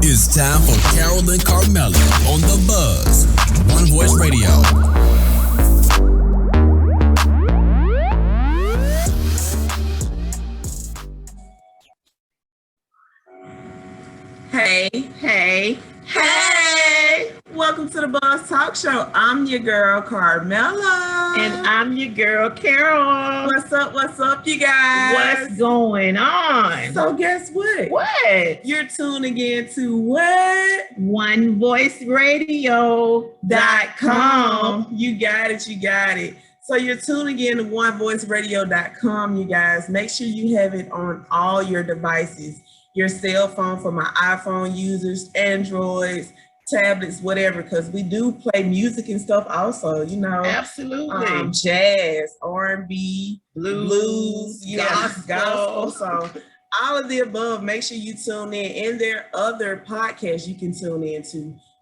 It's time for Carole and Carmella on The Buzz, One Voice Radio. Hey. Welcome to the Buzz Talk Show. I'm your girl, Carmella. And I'm your girl, Carole. What's up, you guys? What's going on? So guess what? What? You're tuning in to what? OneVoiceRadio.com. You got it. So you're tuning in to OneVoiceRadio.com, you guys. Make sure you have it on all your devices. Your cell phone for my iPhone users, Androids, tablets, whatever, because we do play music and stuff also, you know. Absolutely. Jazz, R&B, blues, gospel. So all of the above, make sure you tune in. And there are other podcasts you can tune in.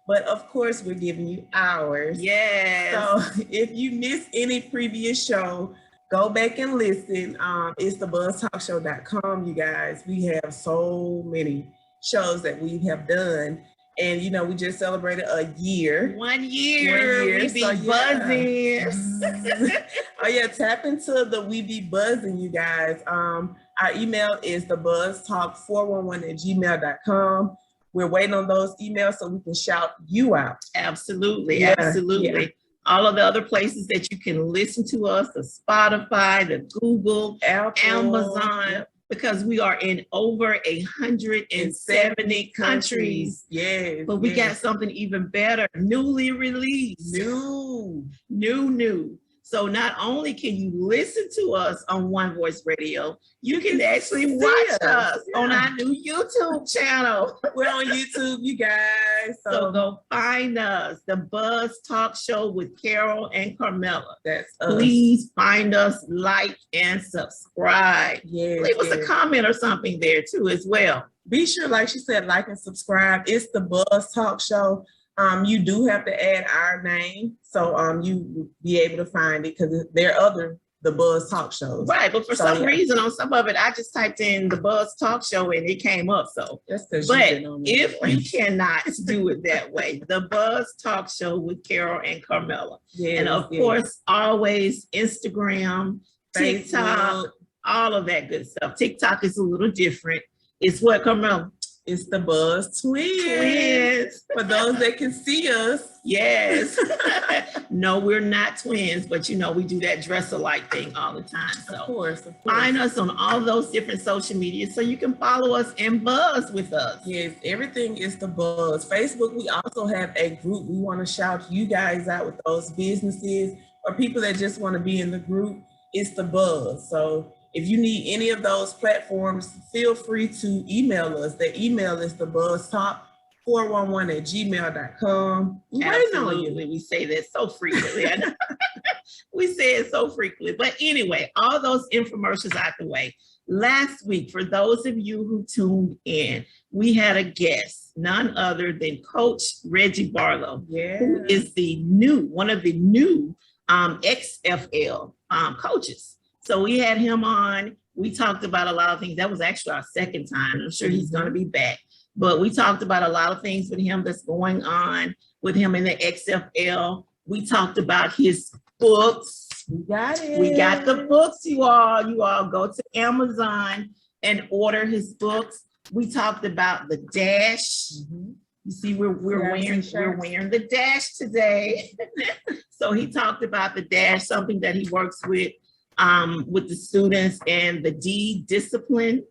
But of course, we're giving you ours. Yes. So if you missed any previous show, go back and listen. It's thebuzztalkshow.com, you guys. We have so many shows that we have done. And, you know, we just celebrated a year. 1 year. We be buzzing. Oh, yeah. Tap into the We Be Buzzing, you guys. Our email is thebuzztalk411@gmail.com. We're waiting on those emails so we can shout you out. Absolutely. Yeah. All of the other places that you can listen to us, the Spotify, the Google, Apple, Amazon, because we are in over 170 countries. Yes. But we got something even better, newly released. New. So not only can you listen to us on One Voice Radio, you can actually watch us on our new YouTube channel. We're on YouTube, you guys. So go find us, The Buzz Talk Show with Carole and Carmella. That's us. Please find us, like, and subscribe. Yes, Leave us a comment or something there too as well. Be sure, like she said, like and subscribe. It's The Buzz Talk Show. You do have to add our name, so you will be able to find it because there are other The Buzz Talk shows. Right, but for some reason on some of it, I just typed in The Buzz Talk Show and it came up. So, that's because if you cannot do it that way, The Buzz Talk Show with Carole and Carmella. Yes, and of course, always Instagram, TikTok, all of that good stuff. TikTok is a little different. It's what, Carmella? It's the Buzz Twins. For those that can see us. Yes. No, we're not twins, but you know, we do that dress alike thing all the time. So of course. Find us on all those different social media so you can follow us and buzz with us. Yes, everything is The Buzz. Facebook, we also have a group. We want to shout you guys out with those businesses or people that just want to be in the group. It's The Buzz. So if you need any of those platforms, feel free to email us. The email is thebuzztalk411@gmail.com. Absolutely. We say that so frequently. I know. We say it so frequently. But anyway, all those infomercials out the way. Last week, for those of you who tuned in, we had a guest, none other than Coach Reggie Barlow, who is one of the new XFL coaches. So we had him on. We talked about a lot of things. That was actually our second time. I'm sure he's going to be back. But we talked about a lot of things with him that's going on with him in the XFL. We talked about his books. We got it. We got the books, you all. You all go to Amazon and order his books. We talked about the Dash. You see, we're wearing the Dash today. So he talked about the Dash, something that he works with the students, and the D, discipline,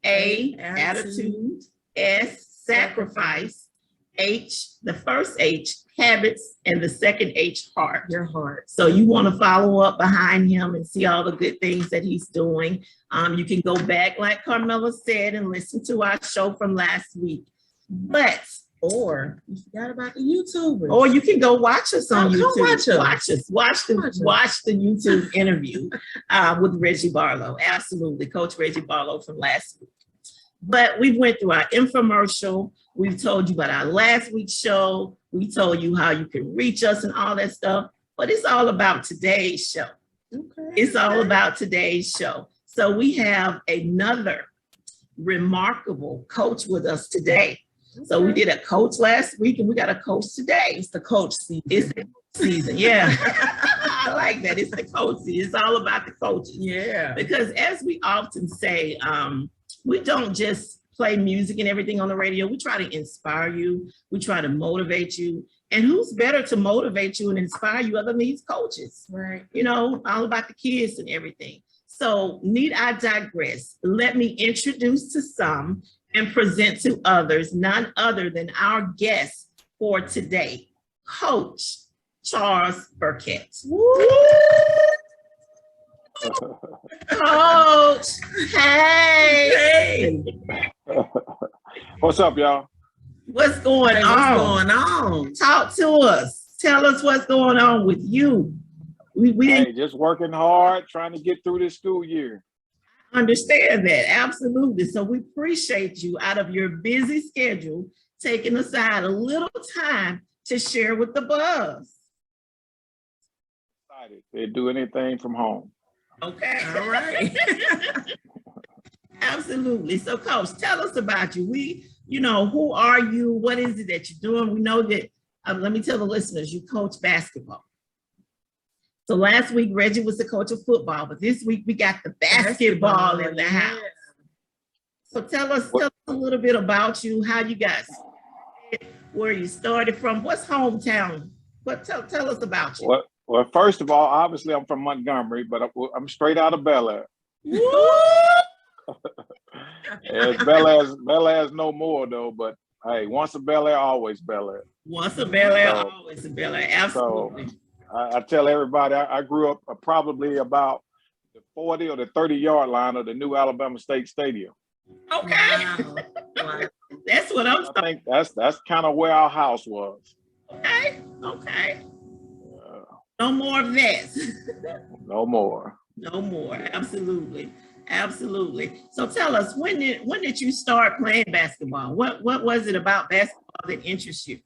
A, attitude, S, sacrifice, H, the first H, habits, and the second H, heart. Your heart. So you want to follow up behind him and see all the good things that he's doing. You can go back, like Carmella said, and listen to our show from last week. Or you forgot about the YouTubers. Or you can go watch us on YouTube. Watch the YouTube interview with Reggie Barlow. Absolutely, Coach Reggie Barlow from last week. But we went through our infomercial. We've told you about our last week's show. We told you how you can reach us and all that stuff. But it's all about today's show. It's all about today's show. So we have another remarkable coach with us today. So we did a coach last week and we got a coach today. It's the coach season. It's the season, yeah. I like that. It's the coach season. It's all about the coaches. Yeah. Because as we often say, we don't just play music and everything on the radio. We try to inspire you. We try to motivate you. And who's better to motivate you and inspire you other than these coaches? Right. You know, all about the kids and everything. So need I digress? Let me introduce to some and present to others, none other than our guest for today, Coach Charles Burkett. Coach, hey. What's up, y'all? What's going Hey, on? what's going on? Talk to us. Tell us what's going on with you. We didn't Hey, just working hard, trying to get through this school year. understand that. Absolutely. So we appreciate you out of your busy schedule taking aside a little time to share with the buzz. Excited. They do anything from home. Okay. All right. Absolutely. So Coach, tell us about you. Who are you? What is it that you're doing? We know that, let me tell the listeners, you coach basketball. So last week, Reggie was the coach of football, but this week we got the basketball in the house. So tell us a little bit about you, how you got started, where you started from, what's hometown? Tell us about you. Well, first of all, obviously I'm from Montgomery, but I'm straight out of Bel Air. Bel Air's no more though, but hey, once a Bel Air, always Bel Air. Once a Bel Air, always a Bel Air. Absolutely. So I tell everybody, I grew up probably about the 40 or the 30-yard line of the new Alabama State Stadium. Okay. Wow. That's what I'm I think that's kind of where our house was. Okay. No more of that. No more. No more. Absolutely. So tell us, when did you start playing basketball? What was it about basketball that interests you?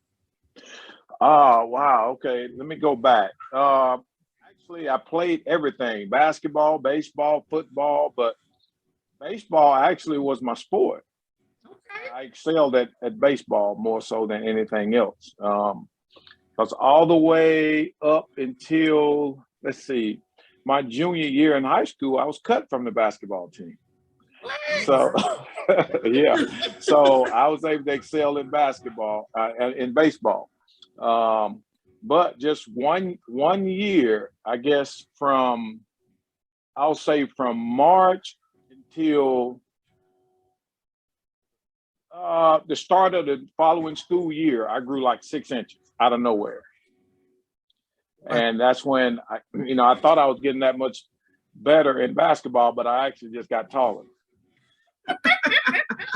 Oh, wow. Okay. Let me go back. Actually, I played everything: basketball, baseball, football, but baseball actually was my sport. Okay. I excelled at baseball more so than anything else. Because all the way up until, let's see, my junior year in high school, I was cut from the basketball team. So, yeah. So I was able to excel in basketball, in baseball. But just one year, I guess I'll say from March until the start of the following school year, I grew like 6 inches out of nowhere. And that's when I thought I was getting that much better in basketball, but I actually just got taller.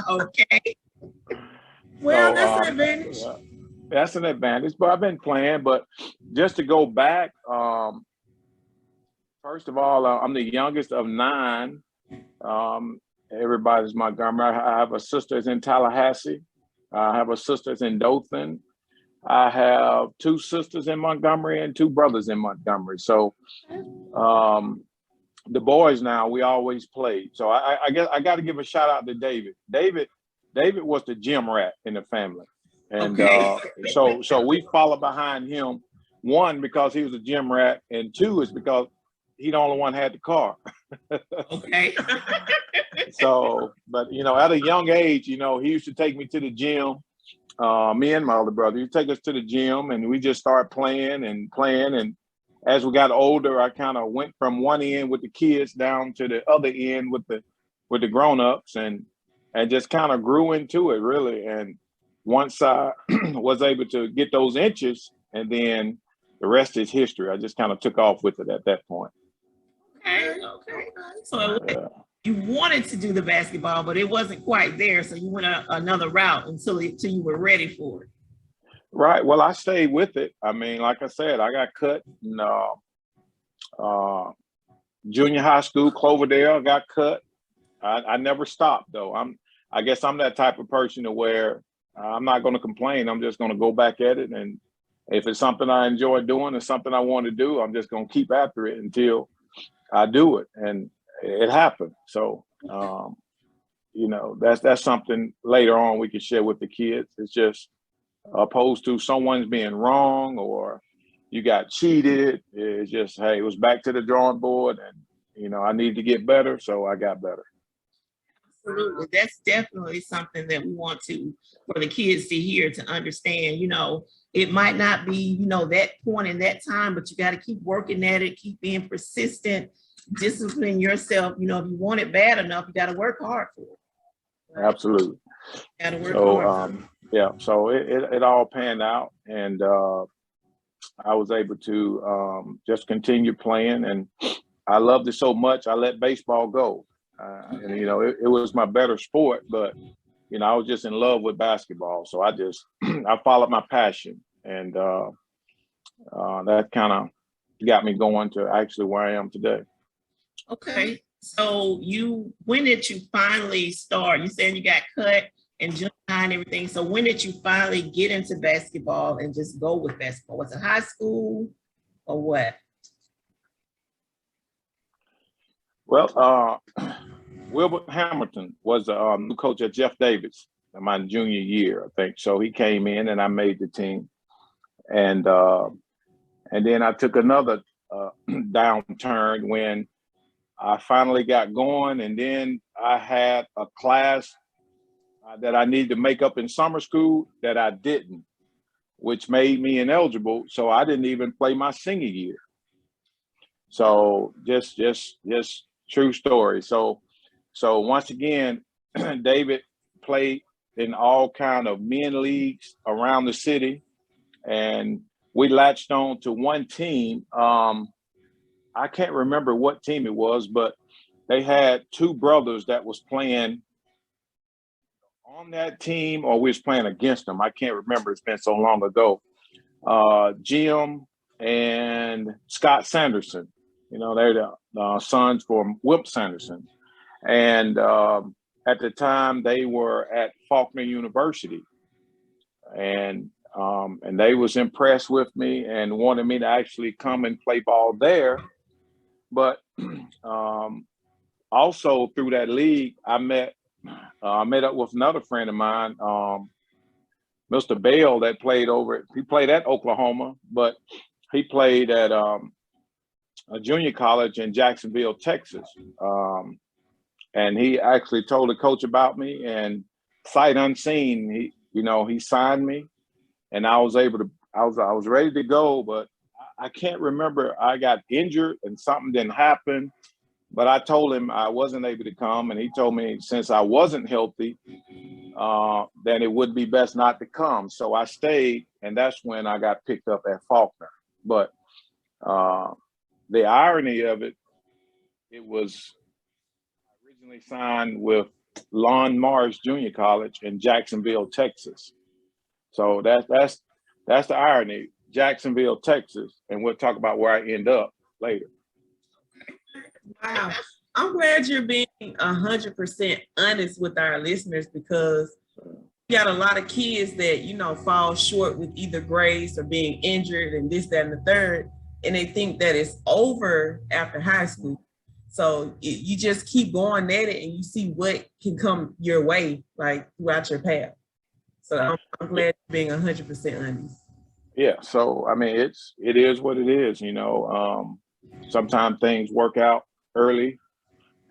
Okay. Well, So, that's an advantage. That's an advantage, but I've been playing. But just to go back, first of all, I'm the youngest of 9. Everybody's Montgomery. I have a sister that's in Tallahassee. I have a sister that's in Dothan. I have 2 sisters in Montgomery and 2 brothers in Montgomery. So the boys now, we always played. So I guess I got to give a shout out to David. David was the gym rat in the family. And so we follow behind him, 1, because he was a gym rat, and 2 is because he the only one had the car. Okay. So, but at a young age, he used to take me to the gym. Me and my older brother, he'd take us to the gym, and we just started playing. And as we got older, I kind of went from one end with the kids down to the other end with the grown-ups, and just kind of grew into it, really. And once I was able to get those inches, and then the rest is history. I just kind of took off with it at that point. Okay. So you wanted to do the basketball, but it wasn't quite there. So you went another route until you were ready for it. Right. Well, I stayed with it. I mean, like I said, I got cut in junior high school, Cloverdale. Got cut. I never stopped though. I guess I'm that type of person to where I'm not going to complain. I'm just going to go back at it, and if it's something I enjoy doing, it's something I want to do, I'm just going to keep after it until I do it. And it happened. So, that's something later on we can share with the kids. It's just opposed to someone's being wrong or you got cheated. It's just, hey, it was back to the drawing board, and I need to get better, so I got better. Absolutely. That's definitely something that we want for the kids to hear, to understand. It might not be, that point in that time, but you got to keep working at it, keep being persistent, discipline yourself. If you want it bad enough, you got to work hard for it. Absolutely. Got to work hard. Yeah. So it all panned out, and I was able to just continue playing, and I loved it so much I let baseball go. And it was my better sport, but I was just in love with basketball. So I followed my passion, and that kind of got me going to actually where I am today. Okay. So when did you finally start? You said you got cut and junior high and everything. So when did you finally get into basketball and just go with basketball? Was it high school or what? Well, Wilbert Hamilton was the new coach at Jeff Davis in my junior year, I think. So he came in and I made the team. And then I took another downturn when I finally got going. And then I had a class that I needed to make up in summer school that I didn't, which made me ineligible. So I didn't even play my senior year. So just true story. So once again, David played in all kind of men leagues around the city, and we latched on to one team. I can't remember what team it was, but they had two brothers that was playing on that team, or we was playing against them. I can't remember. It's been so long ago. Jim and Scott Sanderson. They're the sons for Wimp Sanderson. And at the time, they were at Faulkner University. And they was impressed with me and wanted me to actually come and play ball there. But also through that league, I met up with another friend of mine, Mr. Bale, that he played at Oklahoma, but he played at a junior college in Jacksonville, Texas. And he actually told the coach about me, and sight unseen, he signed me, and I was ready to go, but I can't remember. I got injured and something didn't happen, but I told him I wasn't able to come, and he told me since I wasn't healthy, then it would be best not to come. So I stayed, and that's when I got picked up at Faulkner. But the irony of it was originally signed with Lon Morris Junior College in Jacksonville, Texas. So that's the irony, Jacksonville, Texas, and we'll talk about where I end up later. Wow. I'm glad you're being 100% honest with our listeners, because we got a lot of kids that, fall short with either grades or being injured and this, that, and the third, and they think that it's over after high school. So you just keep going at it and you see what can come your way, like throughout your path. So I'm glad you're being 100% honest. Yeah. So, I mean, it is what it is, sometimes things work out early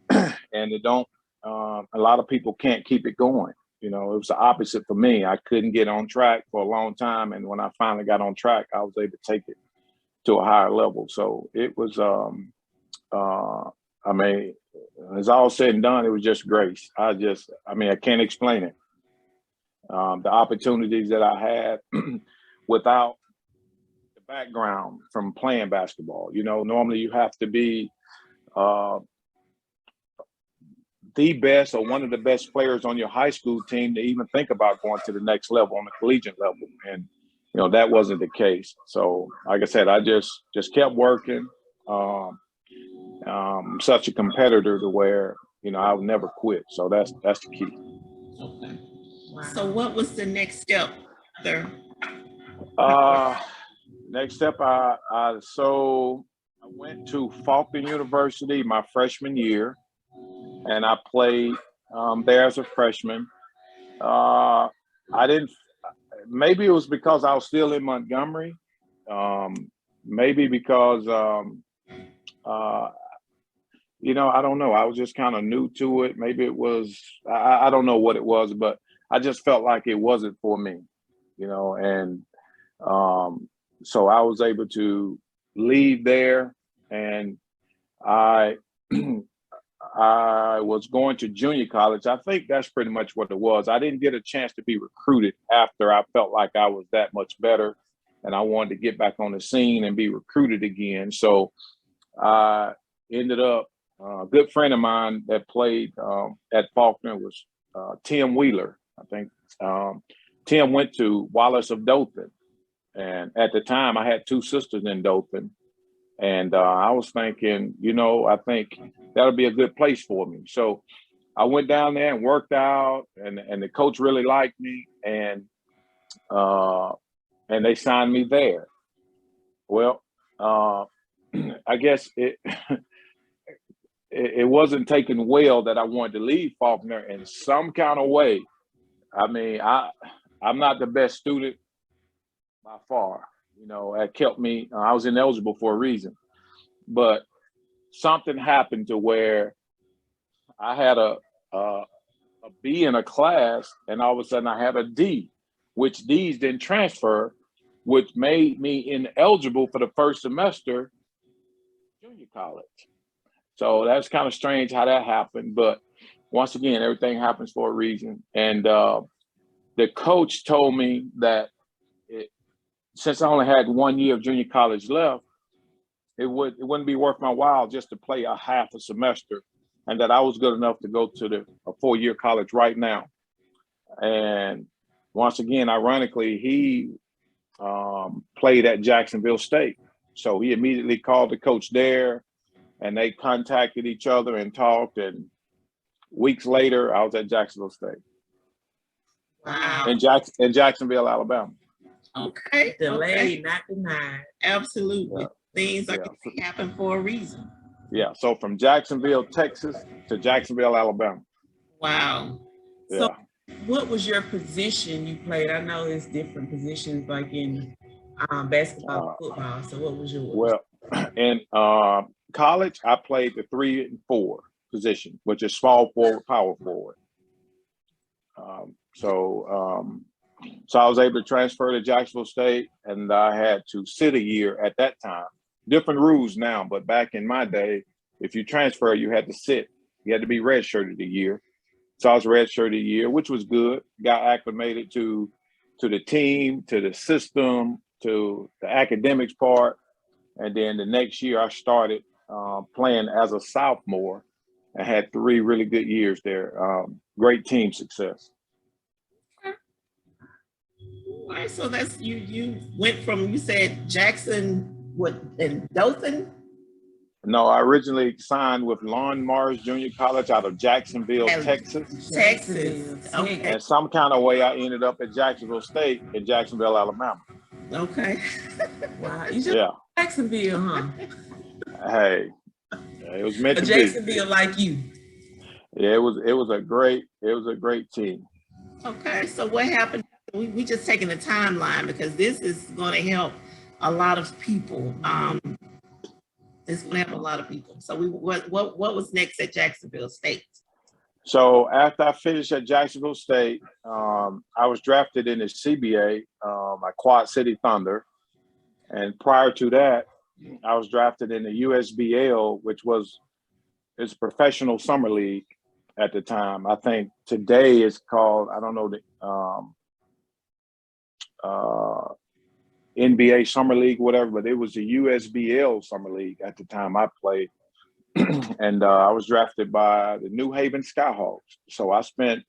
and it don't, a lot of people can't keep it going. It was the opposite for me. I couldn't get on track for a long time. And when I finally got on track, I was able to take it to a higher level. So it was, I mean, it's all said and done, it was just grace. I can't explain it. The opportunities that I had without the background from playing basketball. Normally you have to be the best or one of the best players on your high school team to even think about going to the next level on the collegiate level. And, that wasn't the case. So like I said, I just kept working. I'm such a competitor to where, I would never quit. So that's the key. Okay. Wow. So what was the next step there? Next step, I went to Faulkner University my freshman year, and I played there as a freshman. I didn't. Maybe it was because I was still in Montgomery. Maybe because I don't know. I was just kind of new to it. Maybe it was. I don't know what it was, but I just felt like it wasn't for me. And so I was able to leave there, and I I was going to junior college. I think that's pretty much what it was. I didn't get a chance to be recruited after I felt like I was that much better, and I wanted to get back on the scene and be recruited again. So I ended up, a good friend of mine that played at Faulkner was Tim Wheeler. I think Tim went to Wallace of Dothan. And at the time, I had two sisters in Dothan. And I was thinking, I think that'll be a good place for me. So I went down there and worked out, and the coach really liked me, and they signed me there. Well, I guess it wasn't taken well that I wanted to leave Faulkner in some kind of way. I mean, I'm not the best student by far. It kept me, I was ineligible for a reason. But something happened to where I had a B in a class, and all of a sudden I had a D, which D's didn't transfer, which made me ineligible for the first semester junior college. So that's kind of strange how that happened. But once again, everything happens for a reason. And the coach told me that since I only had 1 year of junior college left, it wouldn't be worth my while just to play a half a semester, and that I was good enough to go to a 4-year college right now. And once again, ironically, he played at Jacksonville State. So he immediately called the coach there, and they contacted each other and talked. And weeks later, I was at Jacksonville State. Wow. In Jacksonville, Alabama. Okay. Delayed, not denied. Absolutely. Yeah. Things like they happen for a reason. Yeah. So from Jacksonville, Texas to Jacksonville, Alabama. Wow. Yeah. So what was your position you played? I know it's different positions like in basketball, football. So what was yours? Well, in college, I played the 3 and 4 position, which is small forward, power forward. So I was able to transfer to Jacksonville State, and I had to sit a year at that time. Different rules now, but back in my day, if you transfer, you had to sit. You had to be redshirted a year. So I was redshirted a year, which was good. Got acclimated to the team, to the system, to the academics part. And then the next year I started playing as a sophomore. I had 3 really good years there. Great team success. All right, so that's you went from, you said Jackson, in Dothan? No, I originally signed with Lon Morris Junior College out of Jacksonville, Texas. Texas. Okay. And some kind of way I ended up at Jacksonville State in Jacksonville, Alabama. Okay. Wow. You just Jacksonville, huh? Hey, it was meant to be. Jacksonville like you. Yeah, it was a great team. Okay, so what happened? We just taking the timeline because this is going to help a lot of people. This is going to help a lot of people. So what was next at Jacksonville State? So after I finished at Jacksonville State, I was drafted in the CBA, by Quad City Thunder, and prior to that, I was drafted in the USBL, which was it's a professional summer league at the time. I think today it's called, I don't know, the NBA Summer League, whatever, but it was the USBL Summer League at the time I played. And I was drafted by the New Haven Skyhawks. So I spent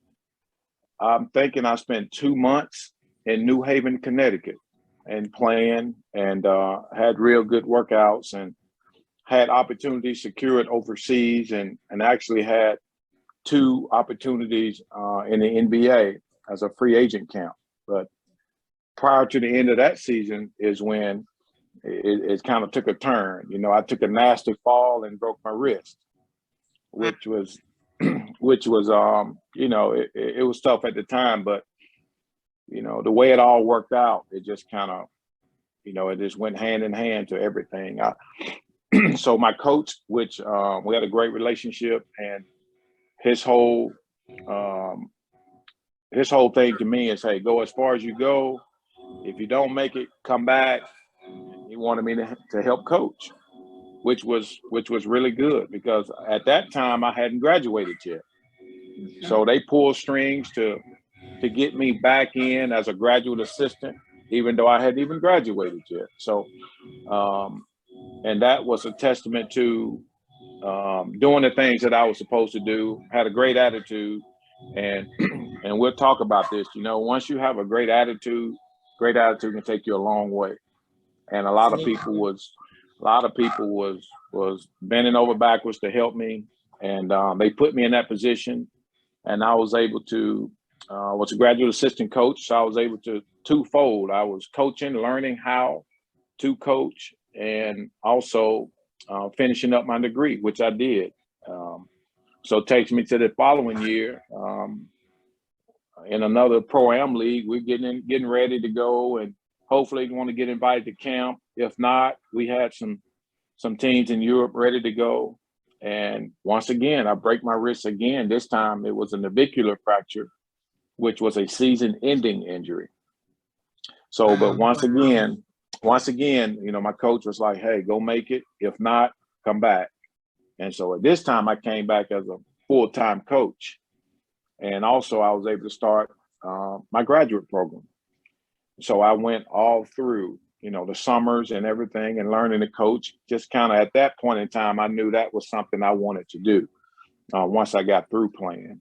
2 months in New Haven, Connecticut, and playing, and had real good workouts, and had opportunities secured overseas, and actually had 2 opportunities in the NBA as a free agent camp. But prior to the end of that season is when it kind of took a turn. I took a nasty fall and broke my wrist, which was which was, it was tough at the time, but, the way it all worked out, it just kind of, it just went hand in hand to everything. So my coach, which we had a great relationship, and his whole thing to me is, hey, go as far as you go. If you don't make it, come back. He wanted me to help coach, which was really good, because at that time I hadn't graduated yet. So they pulled strings to get me back in as a graduate assistant, even though I hadn't even graduated yet. So, and that was a testament to doing the things that I was supposed to do. Had a great attitude, and we'll talk about this. Once you have a great attitude can take you a long way. And a lot of people was bending over backwards to help me, and they put me in that position, and I was able to. Was a graduate assistant coach, so I was able to twofold. I was coaching, learning how to coach, and also finishing up my degree, which I did. So it takes me to the following year in another Pro-Am league. We're getting ready to go, and hopefully want to get invited to camp. If not, we had some teams in Europe ready to go. And once again, I break my wrist again. This time it was a navicular fracture, which was a season-ending injury. So, but once again, my coach was like, hey, go make it. If not, come back. And so at this time, I came back as a full-time coach. And also I was able to start my graduate program. So I went all through, the summers and everything, and learning to coach. Just kind of at that point in time, I knew that was something I wanted to do once I got through playing.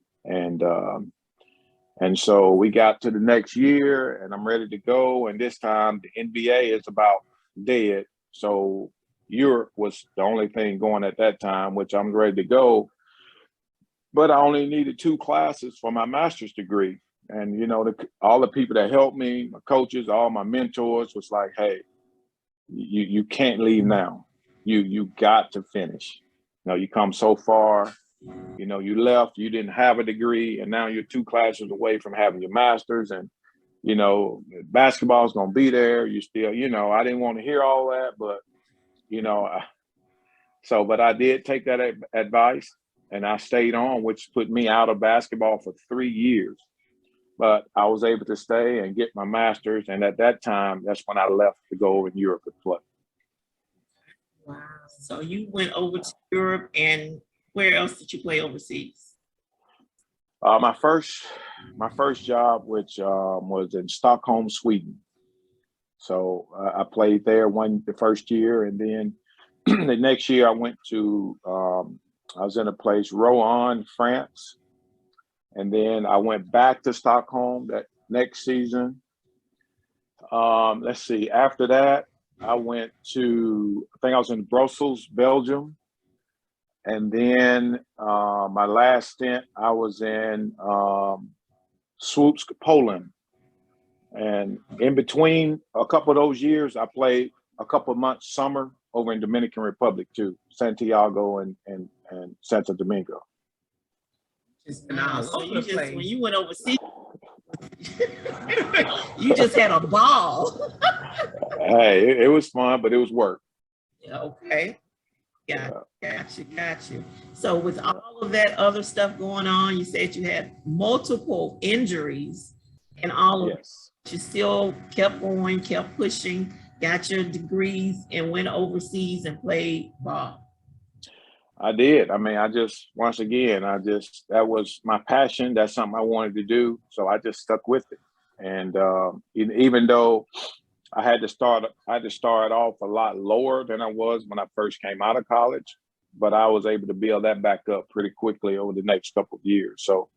And so we got to the next year, and I'm ready to go. And this time the NBA is about dead. So Europe was the only thing going at that time, which I'm ready to go. But I only needed 2 classes for my master's degree. And, all the people that helped me, my coaches, all my mentors was like, hey, you can't leave now. You got to finish. You come so far. You left, you didn't have a degree, and now you're 2 classes away from having your master's, and, basketball's going to be there. You still, I didn't want to hear all that, but, but I did take that advice, and I stayed on, which put me out of basketball for 3 years. But I was able to stay and get my master's, and at that time, that's when I left to go over in Europe to play. Wow. So you went over to Europe, and where else did you play overseas? My first job, which was in Stockholm, Sweden. So I played there the first year, and then the next year I went to I was in a place, Rouen, France, and then I went back to Stockholm that next season. Let's see. After that, I went to, I think I was in Brussels, Belgium. And then my last stint, I was in Słupsk, Poland. And in between a couple of those years, I played a couple of months summer over in Dominican Republic too, Santiago and Santo Domingo. So when you went overseas, you just had a ball. Hey, it was fun, but it was work. Okay. Got you. So with all of that other stuff going on, you said you had multiple injuries and all of it. You still kept going, kept pushing, got your degrees, and went overseas and played ball. I did. I mean, that was my passion. That's something I wanted to do. So I just stuck with it. And even though I had to start off a lot lower than I was when I first came out of college, but I was able to build that back up pretty quickly over the next couple of years. So,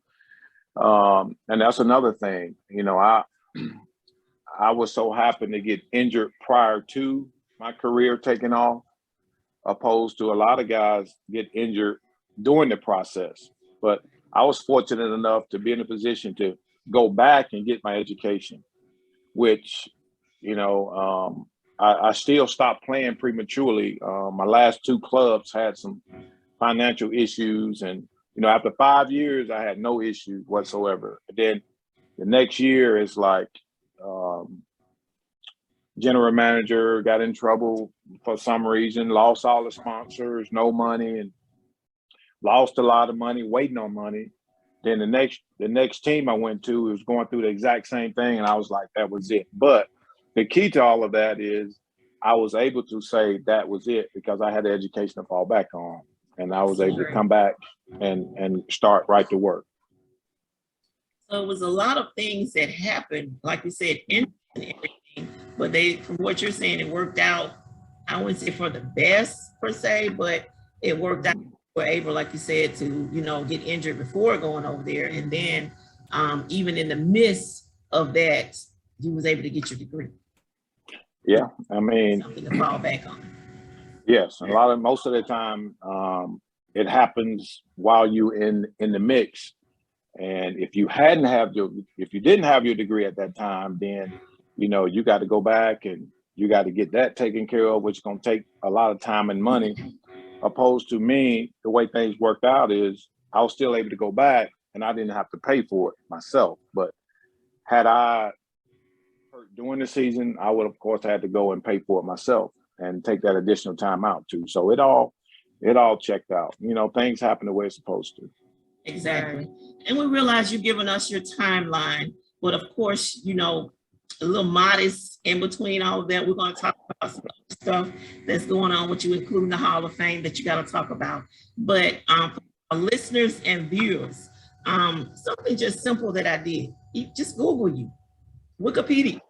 and that's another thing, I was so happy to get injured prior to my career taking off, opposed to a lot of guys get injured during the process. But I was fortunate enough to be in a position to go back and get my education, which, I still stopped playing prematurely. My last 2 clubs had some financial issues, and, after 5 years, I had no issues whatsoever. And then the next year is like, general manager got in trouble for some reason, lost all the sponsors, no money, and lost a lot of money, waiting on money. Then the next team I went to was going through the exact same thing, and I was like, that was it. But the key to all of that is I was able to say that was it because I had the education to fall back on, and I was able to come back and start right to work. So it was a lot of things that happened, like you said, in everything, but from what you're saying, it worked out. I wouldn't say for the best per se, but it worked out. Were able, like you said, to get injured before going over there, and then even in the midst of that, you was able to get your degree. Yeah, I mean, something to fall back on. Yes, most of the time, it happens while you in the mix. And if you didn't have your degree at that time, then you got to go back and you got to get that taken care of, which is going to take a lot of time and money. Opposed to me, the way things worked out is I was still able to go back and I didn't have to pay for it myself. But had I during the season, I would of course had to go and pay for it myself and take that additional time out too. So it all checked out. Things happen the way it's supposed to. Exactly. And we realize you've given us your timeline, but of course, a little modest in between all of that. We're going to talk about some stuff that's going on with you, including the Hall of Fame that you got to talk about. But for our listeners and viewers, something just simple that I did, just Google you, Wikipedia.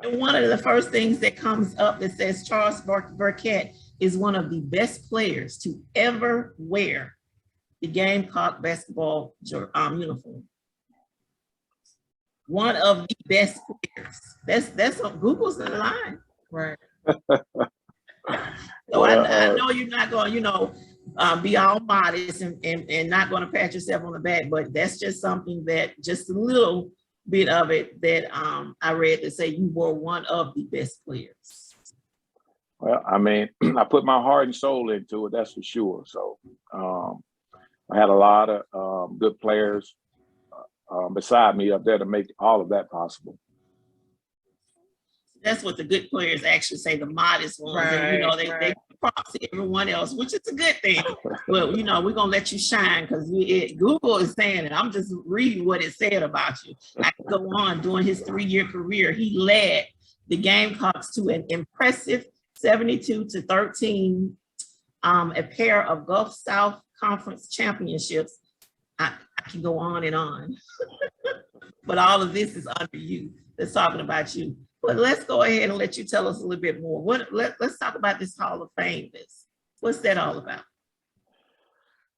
And one of the first things that comes up that says Charles Burkett is one of the best players to ever wear the Gamecock basketball uniform. One of the best players. That's what Google's in line. Right. So I know you're not going to, be all modest and not going to pat yourself on the back, but that's just something that just a little bit of it that I read that say you were one of the best players. Well, I mean, I put my heart and soul into it, that's for sure. So I had a lot of good players beside me up there to make all of that possible. That's what the good players actually say, the modest ones. Right, And, they props to everyone else, which is a good thing. But, we're going to let you shine because Google is saying it. I'm just reading what it said about you. I can go on. During his 3-year career, he led the Gamecocks to an impressive 72-13, a pair of Gulf South Conference championships. I can go on and on. But all of this is under you. That's talking about you. But let's go ahead and let you tell us a little bit more. Let's talk about this Hall of Fame. What's that all about?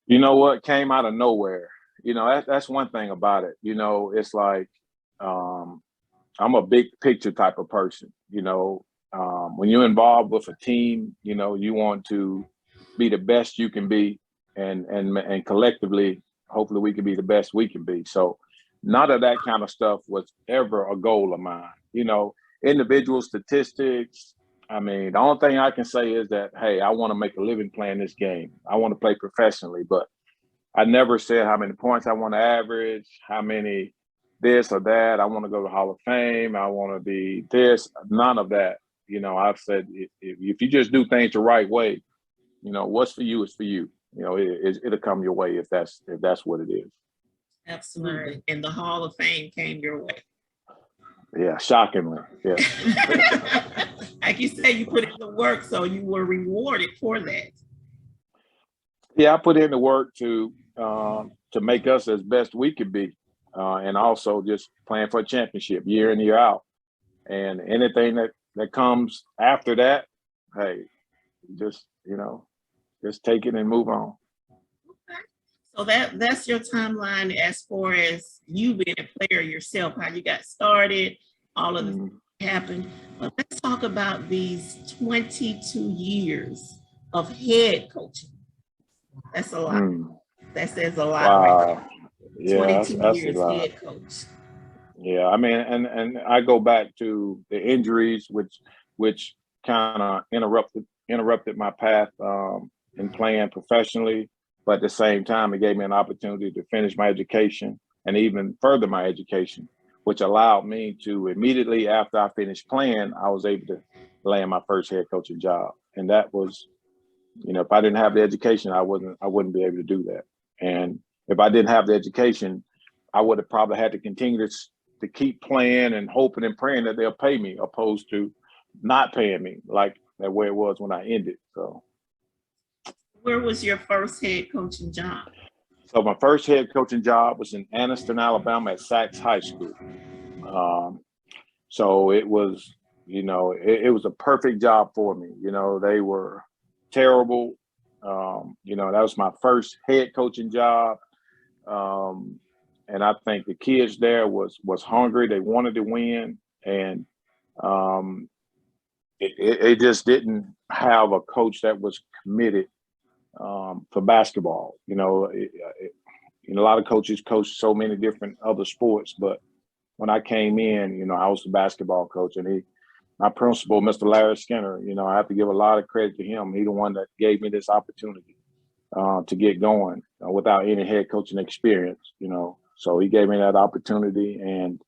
You know what? Came out of nowhere. That's one thing about it. It's like I'm a big picture type of person. When you're involved with a team, you want to be the best you can be, and collectively, hopefully, we can be the best we can be. So none of that kind of stuff was ever a goal of mine. Individual statistics. I mean, the only thing I can say is that, hey, I want to make a living playing this game. I want to play professionally, but I never said how many points I want to average, how many this or that. I want to go to the Hall of Fame. I want to be this, none of that. I've said, if you just do things the right way, what's for you is for you. It'll come your way if that's what it is. Absolutely. And the Hall of Fame came your way. Yeah, shockingly. Yeah. Like you said, you put in the work, so you were rewarded for that. Yeah, I put in the work to make us as best we could be, and also just playing for a championship year in, year out. And anything that comes after that, hey, just take it and move on. So that's your timeline as far as you being a player yourself, how you got started, all of this happened. But let's talk about these 22 years of head coaching. That's a lot. That says a lot. Wow. Right? Yeah, 22 that's years a lot. head coach. Yeah, I mean, and I go back to the injuries, which kind of interrupted my path in playing professionally. But at the same time, it gave me an opportunity to finish my education and even further my education, which allowed me to immediately after I finished playing, I was able to land my first head coaching job. And that was, you know, if I didn't have the education, I wouldn't be able to do that. And if I didn't have the education, I would have probably had to continue to keep playing and hoping and praying that they'll pay me, opposed to not paying me like that way it was when I ended. So. Where was your first head coaching job? So my first head coaching job was in Anniston, Alabama at Sachs High School. So it was, you know, it was a perfect job for me. You know, they were terrible. You know, that was my first head coaching job. And I think the kids there was hungry. They wanted to win. And it just didn't have a coach that was committed for basketball. You know, a lot of coaches coach so many different other sports, but when I came in, you know, I was the basketball coach, and my principal, Mr. Larry Skinner, you know, I have to give a lot of credit to him. He's the one that gave me this opportunity to get going without any head coaching experience, you know. So he gave me that opportunity, and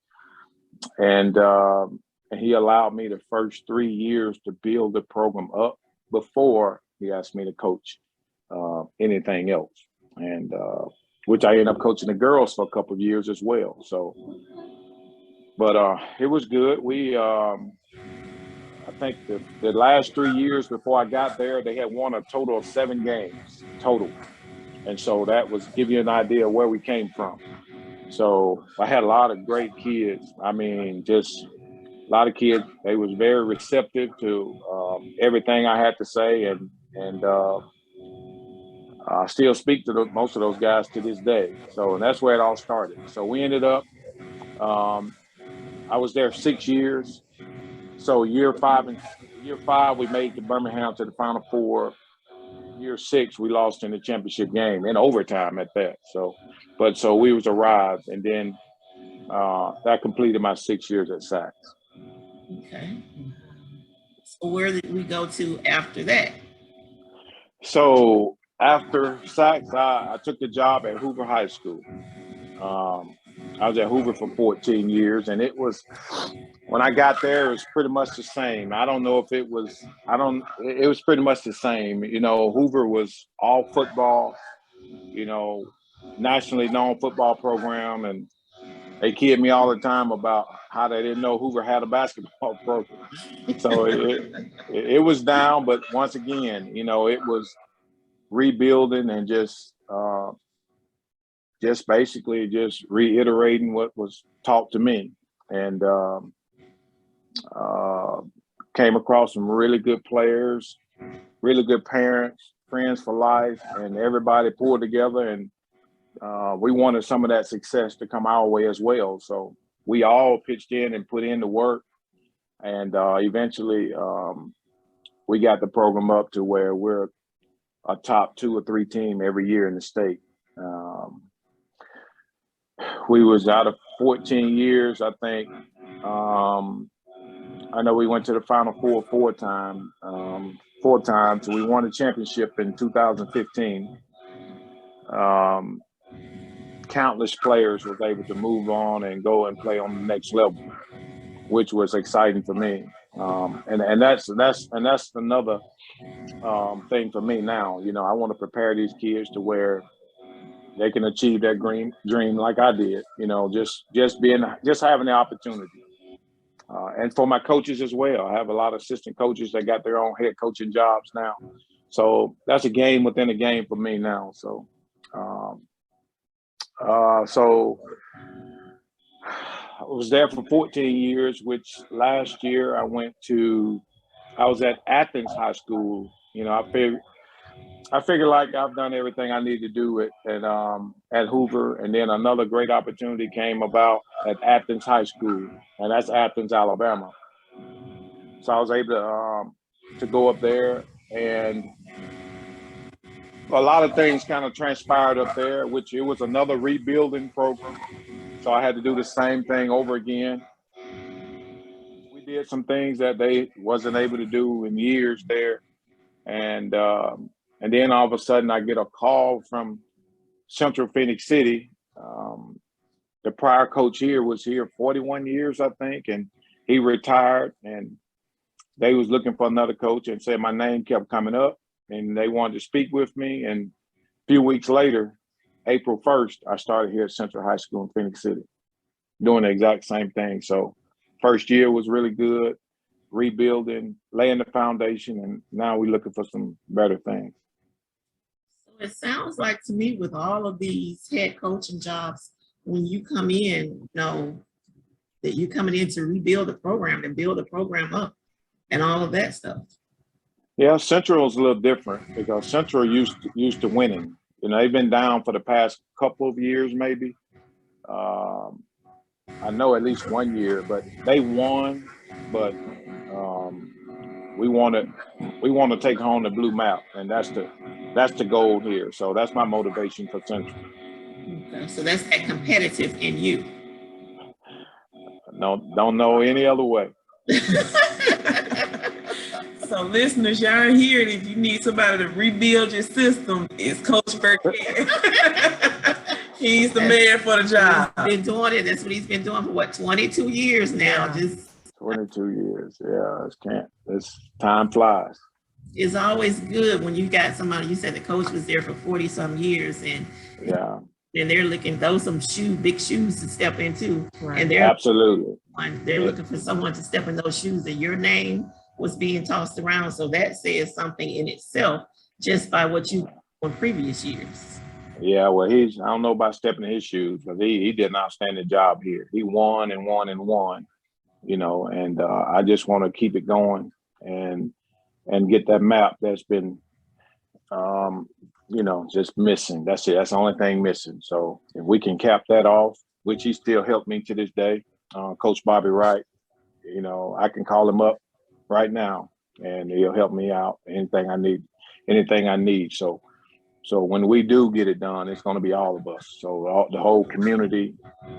he allowed me the first 3 years to build the program up before he asked me to coach anything else, and which I ended up coaching the girls for a couple of years as well. So, but it was good. We, I think the last 3 years before I got there, they had won a total of 7 games total, and so that was give you an idea of where we came from. So I had a lot of great kids. I mean, just a lot of kids. They was very receptive to everything I had to say, and I still speak to most of those guys to this day. So, and that's where it all started. So we ended up, I was there 6 years. So year five, we made the Birmingham to the Final Four. Year 6, we lost in the championship game in overtime at that. So we was arrived, and then that completed my 6 years at Sachs. Okay. So where did we go to after that? So after Sachs, I took the job at Hoover High School. I was at Hoover for 14 years, and it was, when I got there, it was pretty much the same. I don't know if it was, it was pretty much the same. You know, Hoover was all football, you know, nationally known football program, and they kid me all the time about how they didn't know Hoover had a basketball program. So it was down, but once again, you know, it was rebuilding and just basically just reiterating what was taught to me, and came across some really good players, really good parents, friends for life, and everybody pulled together, and we wanted some of that success to come our way as well. So we all pitched in and put in the work, and eventually we got the program up to where we're a top 2 or 3 team every year in the state. We was out of 14 years, I think. I know we went to the Final Four 4 times. So we won the championship in 2015. Countless players was able to move on and go and play on the next level, which was exciting for me. And that's another thing for me now. You know, I want to prepare these kids to where they can achieve their dream like I did. You know, just having the opportunity. And for my coaches as well, I have a lot of assistant coaches that got their own head coaching jobs now. So that's a game within a game for me now. So, so I was there for 14 years, which last year I was at Athens High School. You know, I figured like I've done everything I need to do at Hoover, and then another great opportunity came about at Athens High School, and that's Athens, Alabama. So I was able to go up there, and a lot of things kind of transpired up there, which it was another rebuilding program. So I had to do the same thing over again. We did some things that they wasn't able to do in years there. And And then all of a sudden I get a call from Central Phoenix City. The prior coach here was here 41 years, I think, and he retired, and they was looking for another coach and said my name kept coming up and they wanted to speak with me. And a few weeks later, April 1st, I started here at Central High School in Phoenix City, doing the exact same thing. So first year was really good, rebuilding, laying the foundation, and now we're looking for some better things. So it sounds like to me with all of these head coaching jobs, when you come in, you know, that you're coming in to rebuild the program and build the program up and all of that stuff. Yeah, Central is a little different because Central used to winning. You know, they've been down for the past couple of years, maybe. I know at least 1 year, but they won. But we want to take home the blue map, and that's the goal here. So that's my motivation for Central. Okay, so that's that competitive in you. No, don't know any other way. So listeners, y'all hear it. If you need somebody to rebuild your system, it's Coach Burkett. He's the man for the job. He's been doing it. That's what he's been doing for what, 22 years now. Yeah. Just 22 years. Yeah, it's time flies. It's always good when you got somebody, you said the coach was there for 40 some years, and yeah, and they're looking those some big shoes to step into. Right. And they're absolutely. They're looking for someone to step in those shoes, and your name was being tossed around. So that says something in itself just by what you did in previous years. Yeah, well, I don't know about stepping in his shoes, because he did an outstanding job here. He won and won and won, you know, and I just want to keep it going and get that map that's been, you know, just missing. That's it. That's the only thing missing. So if we can cap that off, which he still helped me to this day, Coach Bobby Wright, you know, I can call him up right now and he'll help me out. Anything I need. So when we do get it done, it's going to be all of us. So the whole community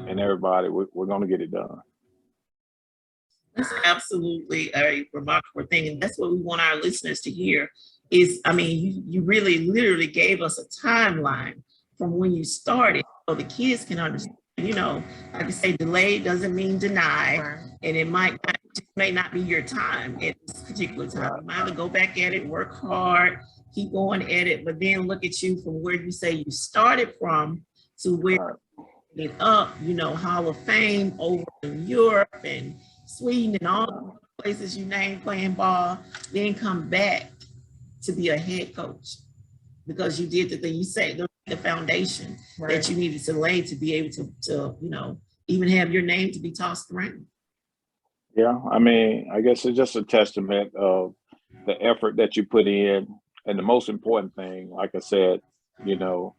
and everybody, we're going to get it done. That's absolutely a remarkable thing. And that's what we want our listeners to hear is, I mean, you really literally gave us a timeline from when you started so the kids can understand, you know, like I say, delay doesn't mean deny. Right. And it may not be your time at this particular time. You might either go back at it, work hard, keep going at it, but then look at you from where you say you started from to where you get up, you know, Hall of Fame over in Europe and Sweden and all the places you name playing ball, then come back to be a head coach because you did the thing you say, the foundation that you needed to lay to be able to, you know, even have your name to be tossed around. Yeah, I mean, I guess it's just a testament of the effort that you put in. And the most important thing, like I said, you know,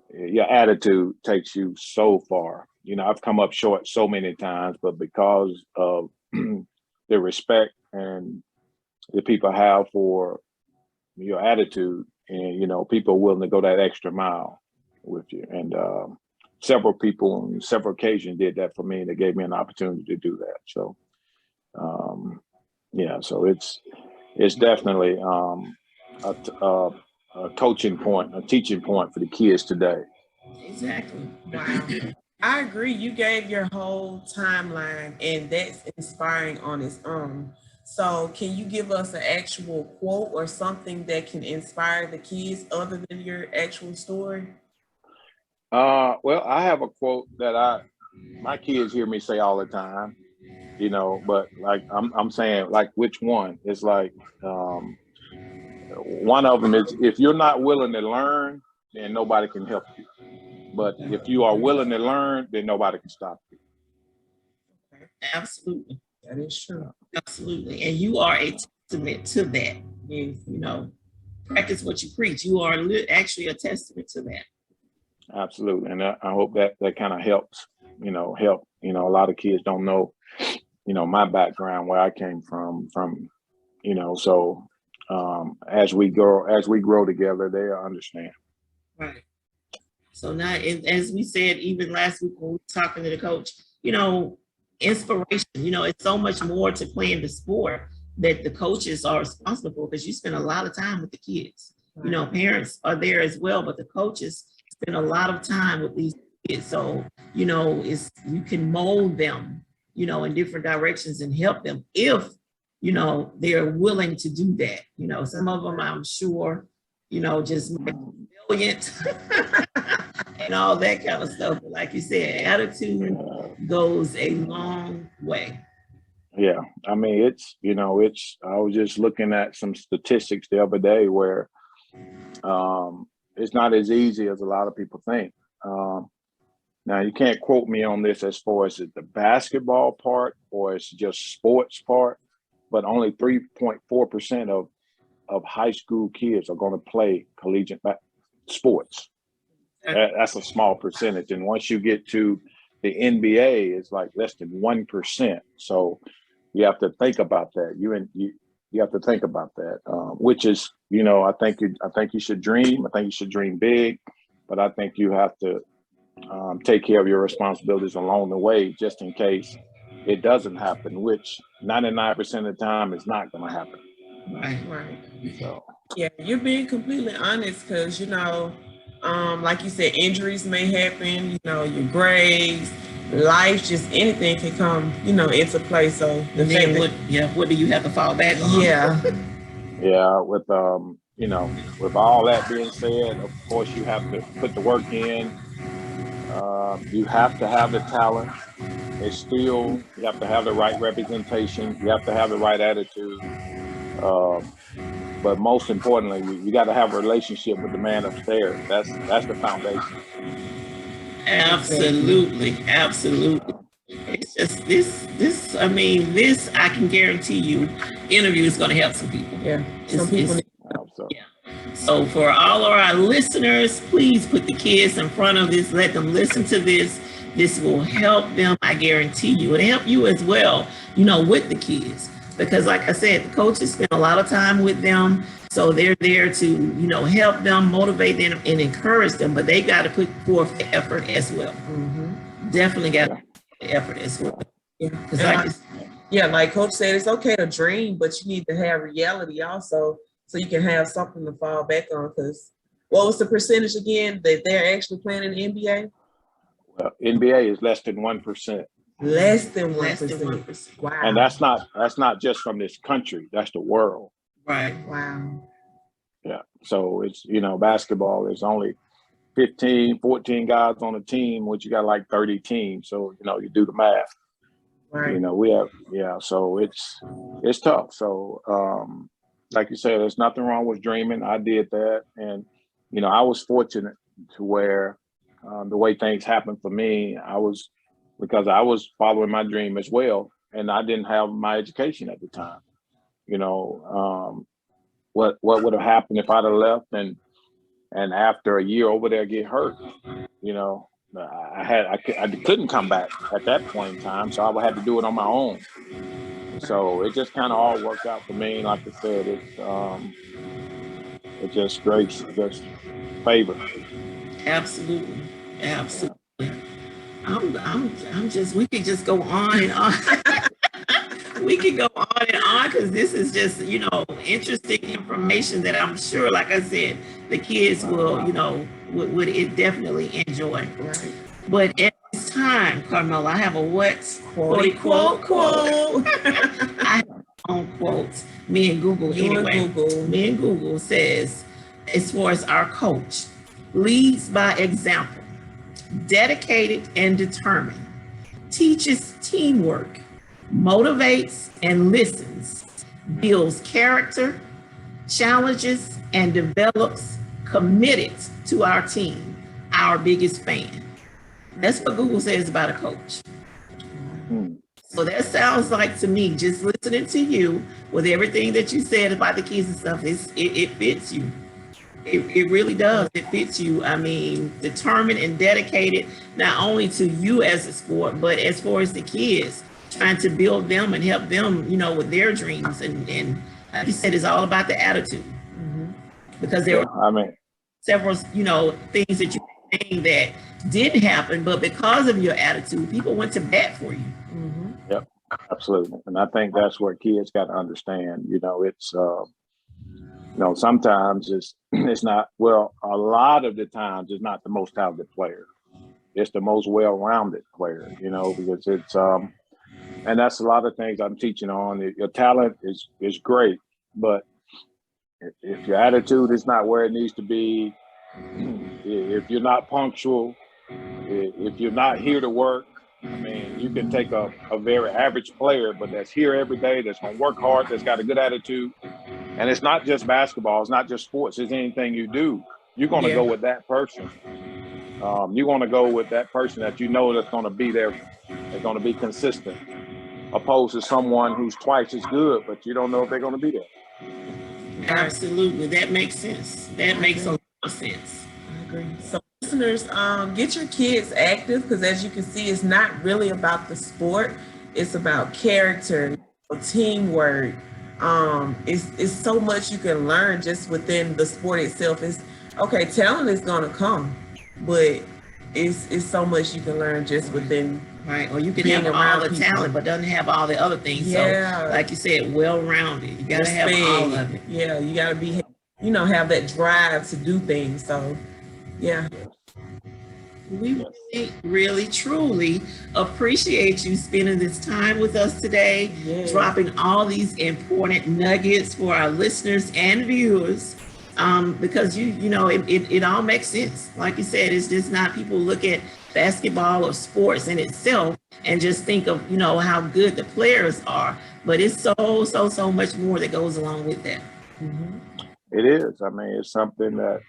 your attitude takes you so far. You know, I've come up short so many times, but because of the respect and the people have for your attitude, and, you know, people are willing to go that extra mile with you. And several people on several occasions did that for me, and they gave me an opportunity to do that. So, yeah, so it's definitely a coaching point, a teaching point for the kids today. Exactly. Wow. I agree. You gave your whole timeline, and that's inspiring on its own. So can you give us an actual quote or something that can inspire the kids other than your actual story? Well, I have a quote that my kids hear me say all the time, you know, but like I'm saying, like, which one? It's like one of them is, if you're not willing to learn, then nobody can help you. But if you are willing to learn, then nobody can stop you. Absolutely. That is true. Absolutely. And you are a testament to that. You know, practice what you preach. You are actually a testament to that. Absolutely. And I hope that kind of helps, you know, a lot of kids don't know, you know, my background, where I came from, you know, so as we grow together, they'll understand. Right. So now, as we said, even last week when we were talking to the coach, you know, inspiration, you know, it's so much more to playing the sport that the coaches are responsible for, because you spend a lot of time with the kids. You know, parents are there as well, but the coaches spend a lot of time with these kids. So, you know, you can mold them, you know, in different directions and help them if, you know, they're willing to do that. You know, some of them, I'm sure, you know, just brilliant and all that kind of stuff. But like you said, attitude goes a long way. Yeah, I mean, I was just looking at some statistics the other day where it's not as easy as a lot of people think. Now, you can't quote me on this as far as the basketball part or it's just sports part, but only 3.4% of high school kids are going to play collegiate sports. That's a small percentage. And once you get to the NBA, it's like less than 1%. So you have to think about that. You have to think about that, which is, you know, I think you should dream. I think you should dream big, but I think you have to take care of your responsibilities along the way, just in case it doesn't happen, which 99% of the time is not going to happen. Right. So yeah, you're being completely honest because, you know, like you said, injuries may happen, you know, your grades, life, just anything can come, you know, into play. So what do you have to fall back on? Yeah, with you know, with all that being said, of course you have to put the work in. You have to have the talent. You have to have the right representation. You have to have the right attitude. But most importantly, you got to have a relationship with the man upstairs. That's the foundation. Absolutely. It's just this. I mean, this I can guarantee you, interview is going to help some people. Yeah, some people. Yeah. So for all of our listeners, please put the kids in front of this. Let them listen to this. This will help them. I guarantee you. It'll help you as well, you know, with the kids. Because like I said, the coaches spend a lot of time with them. So they're there to, you know, help them, motivate them, and encourage them. But they got to put forth the effort as well. Definitely got to put the effort as well. Yeah, like Coach said, it's okay to dream, but you need to have reality also, so you can have something to fall back on. Because what was the percentage again that they're actually playing in the NBA? Well, NBA is less than 1%. Less than 1%. Wow. And that's not just from this country. That's the world. Right. Wow. Yeah. So it's, you know, basketball is only 15, 14 guys on a team, which you got like 30 teams. So, you know, you do the math. Right. You know, so it's tough. So, like you said, there's nothing wrong with dreaming. I did that. And, you know, I was fortunate to where the way things happened for me, because I was following my dream as well. And I didn't have my education at the time. You know, what would have happened if I'd have left and after a year over there get hurt? You know, I couldn't come back at that point in time, so I had to do it on my own. So it just kind of all worked out for me. Like I said, it just grace, just favor. Absolutely. We could just go on and on. We could go on and on because this is just, you know, interesting information that I'm sure, like I said, the kids will, you know, would it definitely enjoy. Right. But at this time, Carmella, I have a quote. I have my own quotes. Me and Google Me and Google says, as far as our coach, leads by example, dedicated and determined, teaches teamwork, motivates and listens, builds character, challenges and develops, committed to our team, our biggest fan. That's what Google says about a coach. So that sounds like to me, just listening to you with everything that you said about the kids and stuff, it fits you. It really does. It fits you. I mean, determined and dedicated, not only to you as a sport, but as far as the kids, trying to build them and help them, you know, with their dreams. And like you said, it's all about the attitude. Because there were several, you know, things that you were saying that didn't happen, but because of your attitude, people went to bat for you. Yep, absolutely. And I think that's what kids got to understand. You know, it's sometimes it's not, well, a lot of the times it's not the most talented player. It's the most well-rounded player, because it's, and that's a lot of things I'm teaching on. Your talent is great, but if your attitude is not where it needs to be, if you're not punctual, if you're not here to work, you can take a very average player, but that's here every day, that's going to work hard, that's got a good attitude. And it's not just basketball, it's not just sports, it's anything you do. You're going to go with that person. You're going to go with that person that that's going to be there, that's going to be consistent, opposed to someone who's twice as good, but you don't know if they're going to be there. Absolutely. That makes sense. That makes a lot of sense. I agree. So listeners, get your kids active, because as you can see, it's not really about the sport. It's about character, teamwork. It's so much you can learn just within the sport itself. Talent is gonna come, but it's so much you can learn just within. Right, or you can have all the talent, but doesn't have all the other things. Yeah. So, like you said, well-rounded. You gotta have all of it. Yeah, you gotta be, have that drive to do things. So, yeah. We really, truly appreciate you spending this time with us today, dropping all these important nuggets for our listeners and viewers, because it all makes sense. Like you said, it's just not people look at basketball or sports in itself and just think of, how good the players are, but it's so much more that goes along with that. Mm-hmm. It is. It's something that,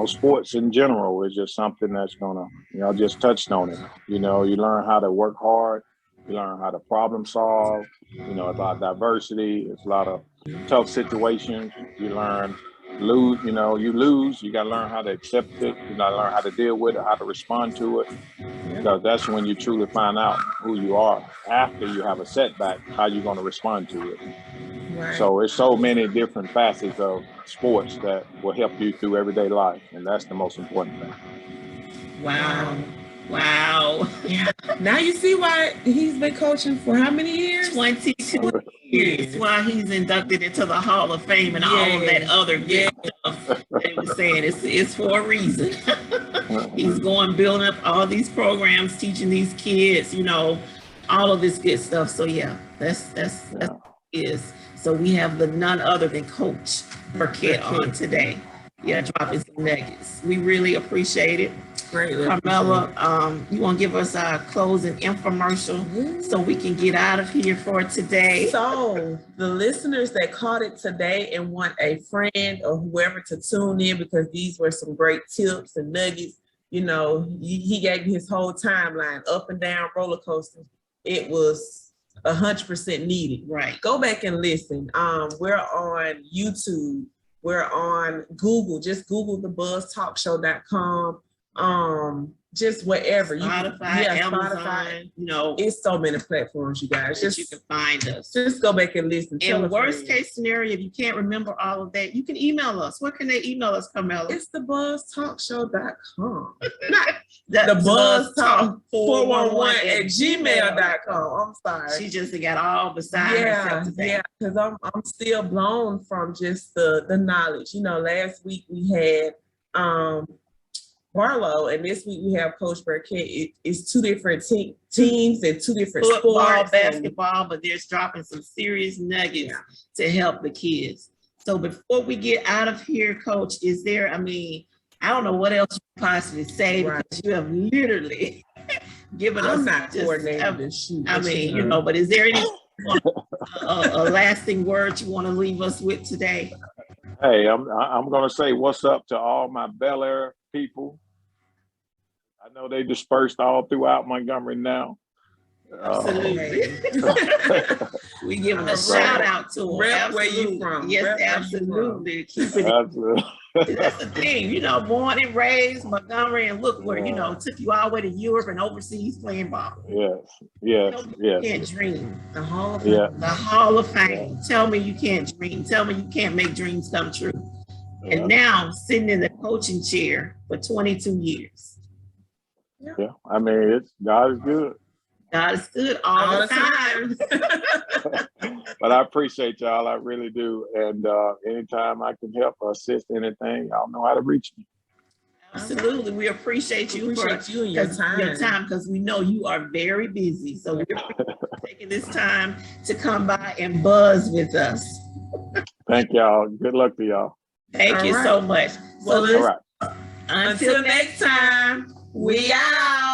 sports in general is just something that's gonna, I just touched on it. You learn how to work hard, you learn how to problem solve, about diversity. It's a lot of tough situations. You learn you lose, you gotta learn how to accept it, you gotta learn how to deal with it, how to respond to it. Because that's when you truly find out who you are after you have a setback, how you're gonna respond to it. Right. So it's so many different facets of sports that will help you through everyday life, and that's the most important thing. Wow. Yeah. Now you see why he's been coaching for how many years? 22 years. Why he's inducted into the Hall of Fame and all of that other good stuff. They were saying it's for a reason. He's building up all these programs, teaching these kids, all of this good stuff. So yeah, that's what it is. So we have the none other than Coach Burkett on today. Yeah, dropping some nuggets. We really appreciate it. Great. Carmella, you want to give us our closing infomercial so we can get out of here for today? So the listeners that caught it today and want a friend or whoever to tune in, because these were some great tips and nuggets, he gave his whole timeline, up and down roller coaster. It was 100% needed. Right. Go back and listen. We're on YouTube. We're on Google. Just Google thebuzztalkshow.com. Just wherever. Spotify, Amazon, it's so many platforms, you guys. You can find us. Just go back and listen. In worst case scenario, if you can't remember all of that, you can email us. Where can they email us, Carmella? It's thebuzztalkshow.com. The buzztalk411@gmail.com. I'm sorry. She just got all beside herself today. Yeah, because I'm still blown from just the knowledge. Last week we had Barlow, and this week we have Coach Burkett. It's two different teams and two different football, sports, basketball, but they're dropping some serious nuggets to help the kids. So before we get out of here, Coach, is there, I don't know what else you could possibly say, because you have literally given us. I'm not coordinating this shoot. But is there any a lasting word you want to leave us with today? Hey, I'm going to say what's up to all my Bel Air people. I know they dispersed all throughout Montgomery now. Absolutely. We give them a shout out to them. Rep where you from. Yes, absolutely. Keeping it. That's the thing, born and raised Montgomery, and look where, took you all the way to Europe and overseas playing ball. Yes. You can't dream. The Hall of Fame. The Hall of Fame. Tell me you can't dream. Tell me you can't make dreams come true. And now sitting in the coaching chair for 22 years. Yeah. God is good. God is good all the time. But I appreciate y'all. I really do. And anytime I can help or assist anything, y'all know how to reach me. Absolutely. We appreciate you and your time. Your time, because we know you are very busy. So we appreciate you taking this time to come by and buzz with us. Thank y'all. Good luck to y'all. Thank you so much. Well, So All right. until next time, we out.